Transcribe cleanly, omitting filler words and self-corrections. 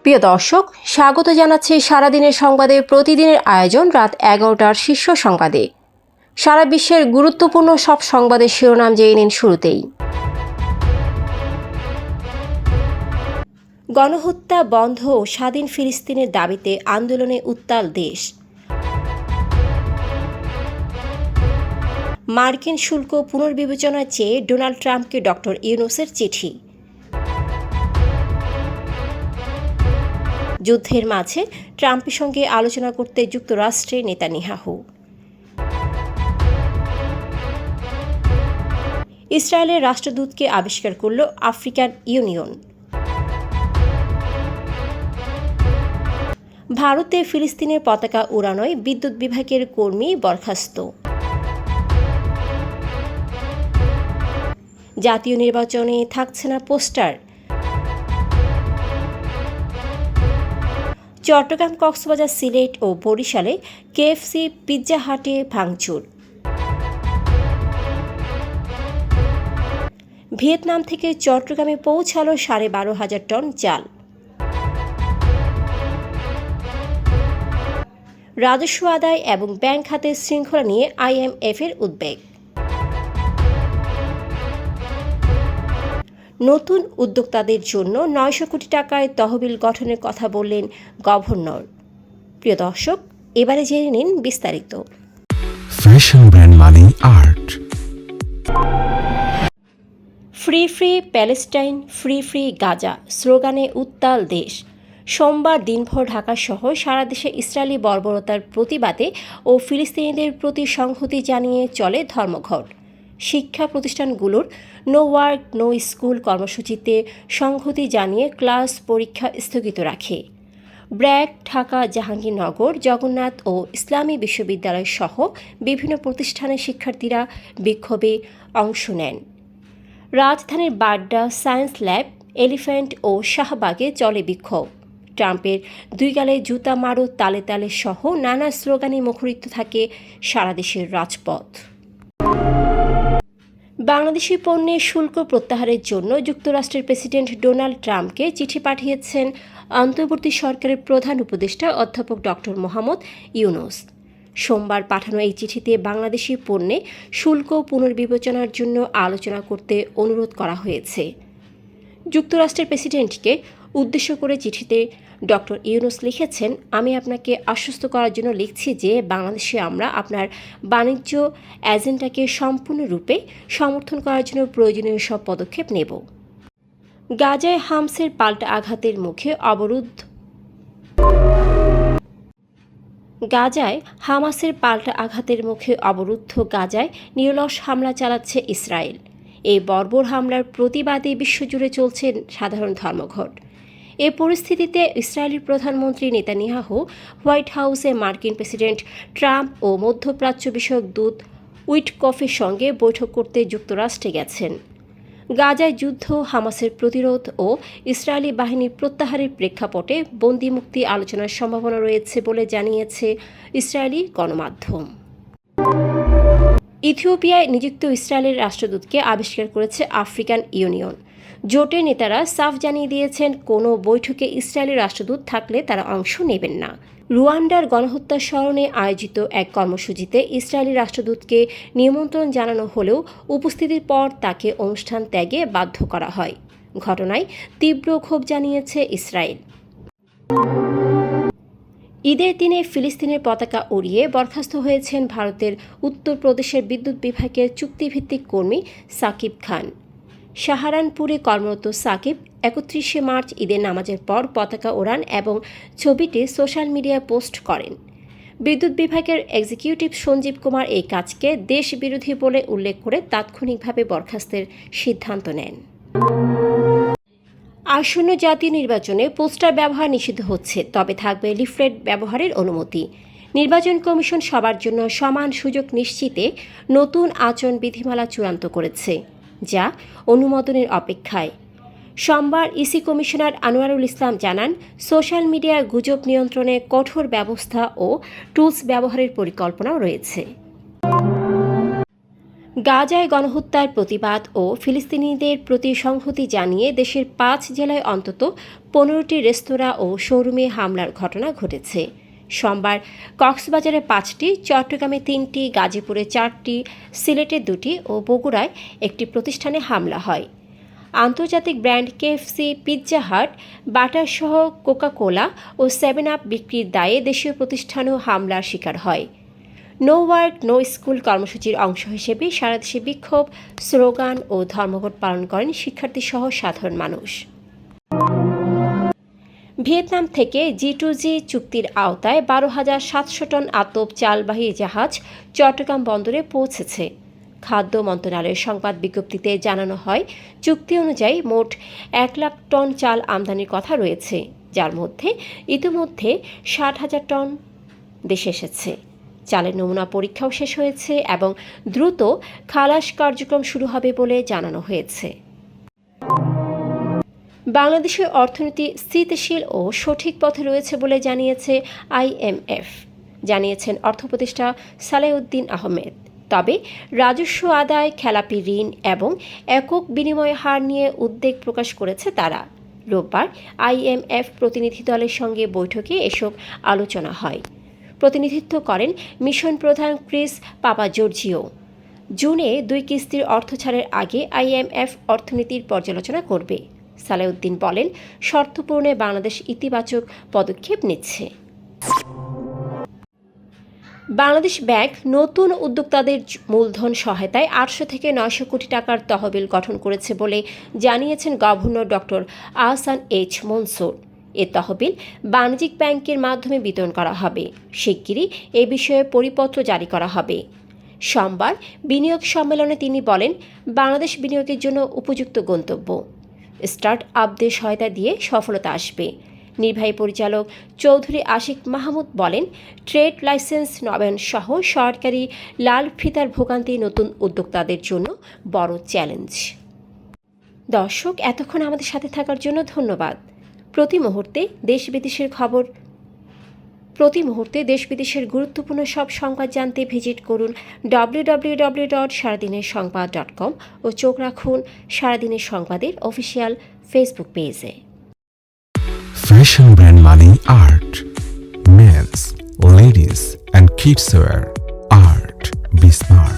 প্রিয় দর্শক, স্বাগত জানাচ্ছি সারাদিনের সংবাদে প্রতিদিনের আয়োজন রাত 11টার শীর্ষ সংবাদে। সারা বিশ্বের গুরুত্বপূর্ণ সব সংবাদের শিরোনাম জেনে নিন শুরুতেই। গণহত্যা বন্ধ ও স্বাধীন ফিলিস্তিনের দাবিতে আন্দোলনে উত্তাল দেশ। মার্কিন শুল্ক পুনর্বিবেচনা চেয়ে ডোনাল্ড ট্রাম্পকে ডক্টর ইউনূসের চিঠি। যুদ্ধের মাঝে ট্রাম্পের সঙ্গে আলোচনা করতে যুক্তরাষ্ট্রের নেতানিয়াহু। ইসরায়েলের রাষ্ট্রদূতকে আবিষ্কার করল আফ্রিকান ইউনিয়ন। ভারতে ফিলিস্তিনের পতাকা উড়ানোয় বিদ্যুৎ বিভাগের কর্মী বরখাস্ত। জাতীয় নির্বাচনে থাকছে না পোস্টার। চট্টগ্রাম, কক্সবাজার, সিলেট ও বরিশালে কেএফসি, পিৎজা হাটে ভাঙচুর। ভিয়েতনাম থেকে চট্টগ্রামে পৌঁছালো 12,500 টন চাল। রাজস্ব আদায় এবং ব্যাংক খাতের শৃঙ্খলা নিয়ে আইএমএফের উদ্বেগ। নতুন উদ্যোক্তাদের জন্য 900 কোটি টাকায় তহবিল গঠনের কথা বললেন গভর্নর। প্রিয় দর্শক, এবারে জেনে নিন বিস্তারিত। ফ্যাশন ব্র্যান্ড মানে art. Free free Palestine, free free Gaza স্লোগানে উত্তাল দেশ। সোমবার দিনভর ঢাকাসহ সারা দেশে ইসরায়েলি বর্বরতার প্রতিবাদে ও ফিলিস্তিনিদের প্রতি সংহতি জানিয়ে চলে ধর্মঘট। শিক্ষা প্রতিষ্ঠানগুলোর নো ওয়ার্ক নো স্কুল কর্মসূচিতে সংহতি জানিয়ে ক্লাস পরীক্ষা স্থগিত রাখে। ব্র্যাক, ঢাকা, জাহাঙ্গীরনগর, জগন্নাথ ও ইসলামী বিশ্ববিদ্যালয় সহ বিভিন্ন প্রতিষ্ঠানের শিক্ষার্থীরা বিক্ষোভে অংশ নেন। রাজধানীর বাড্ডা, সায়েন্স ল্যাব, এলিফ্যান্ট ও শাহবাগে চলে বিক্ষোভ। ট্রাম্পের 2 গালে জুতা মারো, তালে তালে সহ নানা স্লোগানে মুখরিত থাকে সারা দেশের রাজপথ। বাংলাদেশি পণ্যের শুল্ক প্রত্যাহারের জন্য যুক্তরাষ্ট্রের প্রেসিডেন্ট ডোনাল্ড ট্রাম্পকে চিঠি পাঠিয়েছেন অন্তর্বর্তী সরকারের প্রধান উপদেষ্টা অধ্যাপক ডক্টর মোহাম্মদ ইউনূস। সোমবার পাঠানো এই চিঠিতে বাংলাদেশি পণ্যে শুল্ক পুনর্বিবেচনার জন্য আলোচনা করতে অনুরোধ করা হয়েছে। যুক্তরাষ্ট্রের প্রেসিডেন্টকে উদ্দেশ্য করে চিঠিতে ডক্টর ইউনূস লিখেছেন, আমি আপনাকে আশ্বস্ত করার জন্য লিখছি যে বাংলাদেশে আমরা আপনার বাণিজ্য এজেন্ডাকে সম্পূর্ণরূপে সমর্থন করার জন্য প্রয়োজনীয় সব পদক্ষেপ নেব। গাজায় হামাসের পাল্টা আঘাতের মুখে অবরুদ্ধ। গাজায় হামাসের পাল্টা আঘাতের মুখে অবরুদ্ধ গাজায় নিরলস হামলা চালাচ্ছে ইসরায়েল। এই বর্বর হামলার প্রতিবাদে বিশ্বজুড়ে চলছে সাধারণ ধর্মঘট। এ পরিস্থিতিতে ইসরায়েলি প্রধানমন্ত্রী নেতানিয়াহু হোয়াইট হাউসে মার্কিন প্রেসিডেন্ট ট্রাম্প ও মধ্যপ্রাচ্য বিষয়ক দূত উইটকফের সঙ্গে বৈঠক করতে যুক্তরাষ্ট্রে গেছেন। গাজায় যুদ্ধ, হামাসের প্রতিরোধ ও ইসরায়েলি বাহিনী প্রত্যাহারের প্রেক্ষাপটে বন্দি মুক্তি আলোচনার সম্ভাবনা রয়েছে বলে জানিয়েছে ইসরায়েলি গণমাধ্যম। ইথিওপিয়ায় নিযুক্ত ইসরায়েলের রাষ্ট্রদূতকে আবিষ্কার করেছে আফ্রিকান ইউনিয়ন। জোটের নেতারা সাফ জানিয়ে দিয়েছেন, কোনো বৈঠকে ইসরায়েলি রাষ্ট্রদূত থাকলে তারা অংশ নেবেন না। রুয়ান্ডার গণহত্যার স্মরণে আয়োজিত এক কর্মসূচিতে ইসরায়েলি রাষ্ট্রদূতকে নিমন্ত্রণ জানানো হলেও উপস্থিতির পর তাকে অনুষ্ঠান ত্যাগে বাধ্য করা হয়। ঘটনায় তীব্র ক্ষোভ জানিয়েছে ইসরায়েল। ঈদের দিনে ফিলিস্তিনের পতাকা উড়িয়ে বরখাস্ত হয়েছেন ভারতের উত্তরপ্রদেশের বিদ্যুৎ বিভাগের চুক্তিভিত্তিক কর্মী সাকিব খান। সাহারানপুরে কর্মরত সাকিব 31শে মার্চ ঈদের নামাজের পর পতাকা ওড়ান এবং ছবিটি সোশ্যাল মিডিয়ায় পোস্ট করেন। বিদ্যুৎ বিভাগের এক্সিকিউটিভ সঞ্জীব কুমার এই কাজকে দেশবিরোধী বলে উল্লেখ করে তাৎক্ষণিকভাবে বরখাস্তের সিদ্ধান্ত নেন। আসন্ন জাতীয় নির্বাচনে পোস্টার ব্যবহার নিষিদ্ধ হচ্ছে, তবে থাকবে লিফলেট ব্যবহারের অনুমতি। নির্বাচন কমিশন সবার জন্য সমান সুযোগ নিশ্চিতে নতুন আচরণ বিধিমালা চূড়ান্ত করেছে, যা অনুমোদনের অপেক্ষায়। সোমবার ইসি কমিশনার আনোয়ারুল ইসলাম জানান, সোশ্যাল মিডিয়ার গুজব নিয়ন্ত্রণে কঠোর ব্যবস্থা ও টুলস ব্যবহারের পরিকল্পনাও রয়েছে। গাজায় গণহত্যার প্রতিবাদ ও ফিলিস্তিনিদের প্রতি সংহতি জানিয়ে দেশের 5 জেলায় অন্তত 15টি রেস্তোরাঁ ও শোরুমে হামলার ঘটনা ঘটেছে। সোমবার কক্সবাজারে 5টি, চট্টগ্রামে 3টি, গাজীপুরে 4টি, সিলেটে 2টি ও বগুড়ায় একটি প্রতিষ্ঠানে হামলা হয়। আন্তর্জাতিক brand KFC, Pizza Hut, বাটারসহ Coca-Cola ও 7 আপ বিক্রির দায়ে দেশীয় প্রতিষ্ঠানও হামলার শিকার হয়। নো ওয়ার্ক নো স্কুল কর্মসূচির অংশ হিসেবে সারা দেশে বিক্ষোভ, স্লোগান ও ধর্মঘট পালন করেন শিক্ষার্থীসহ সাধারণ মানুষ। ভিয়েতনাম থেকে G2G চুক্তির আওতায় 12,700 টন আতপ চালবাহী জাহাজ চট্টগ্রাম বন্দরে পৌঁছেছে। খাদ্য মন্ত্রণালয়ের সংবাদ বিজ্ঞপ্তিতে জানানো হয়, চুক্তি অনুযায়ী মোট 1 লাখ টন চাল আমদানির কথা রয়েছে, যার মধ্যে ইতিমধ্যে 60,000 টন দেশে এসেছে। চালের নমুনা পরীক্ষাও শেষ হয়েছে এবং দ্রুত খালাস কার্যক্রম শুরু হবে বলে জানানো হয়েছে। বাংলাদেশের অর্থনীতি স্থিতিশীল ও সঠিক পথে রয়েছে বলে জানিয়েছে IMF, জানিয়েছেন অর্থ উপদেষ্টা সালেউদ্দিন আহমেদ। তবে রাজস্ব আদায়, খেলাপি ঋণ এবং একক বিনিময় হার নিয়ে উদ্বেগ প্রকাশ করেছে তারা। রোববার IMF প্রতিনিধি দলের সঙ্গে বৈঠকে এসব আলোচনা হয়। প্রতিনিধিত্ব করেন মিশন প্রধান ক্রিস পাপাজর্জিও। জুনে 2 কিস্তির অর্থ ছাড়ের আগে IMF অর্থনীতির পর্যালোচনা করবে। সালেউদ্দিন বলেন, শর্ত পূরণে বাংলাদেশ ইতিবাচক পদক্ষেপ নিচ্ছে। বাংলাদেশ ব্যাংক নতুন উদ্যোক্তাদের মূলধন সহায়তায় 800 থেকে 900 কোটি টাকার তহবিল গঠন করেছে বলে জানিয়েছেন governor doctor Ahsan H Mansur. এ তহবিল বাণিজ্যিক ব্যাংকের মাধ্যমে বিতরণ করা হবে। শিগগিরই এ বিষয়ে পরিপত্র জারি করা হবে। সোমবার বিনিয়োগ সম্মেলনে তিনি বলেন, বাংলাদেশ বিনিয়োগের জন্য উপযুক্ত গন্তব্য। স্টার্ট আপদের সহায়তা দিয়ে সফলতা আসবে। নির্বাহী পরিচালক চৌধুরী আশিক মাহমুদ বলেন, ট্রেড লাইসেন্স নবায়ন সহ সরকারি লাল ফিতার ভোগান্তি নতুন উদ্যোক্তাদের জন্য বড় চ্যালেঞ্জ। দর্শক, এতক্ষণ আমাদের সাথে থাকার জন্য ধন্যবাদ। প্রতি মুহূর্তে দেশ বিদেশের গুরুত্বপূর্ণ সব সংবাদ জানতে ভিজিট করুন www.সারাদিনেরসংবাদ.com ও চোখ রাখুন সারাদিনের সংবাদের অফিসিয়াল ফেসবুক পেজে। Fashion brand Mani Art. Men's, ladies and kids wear. Art. Be smart.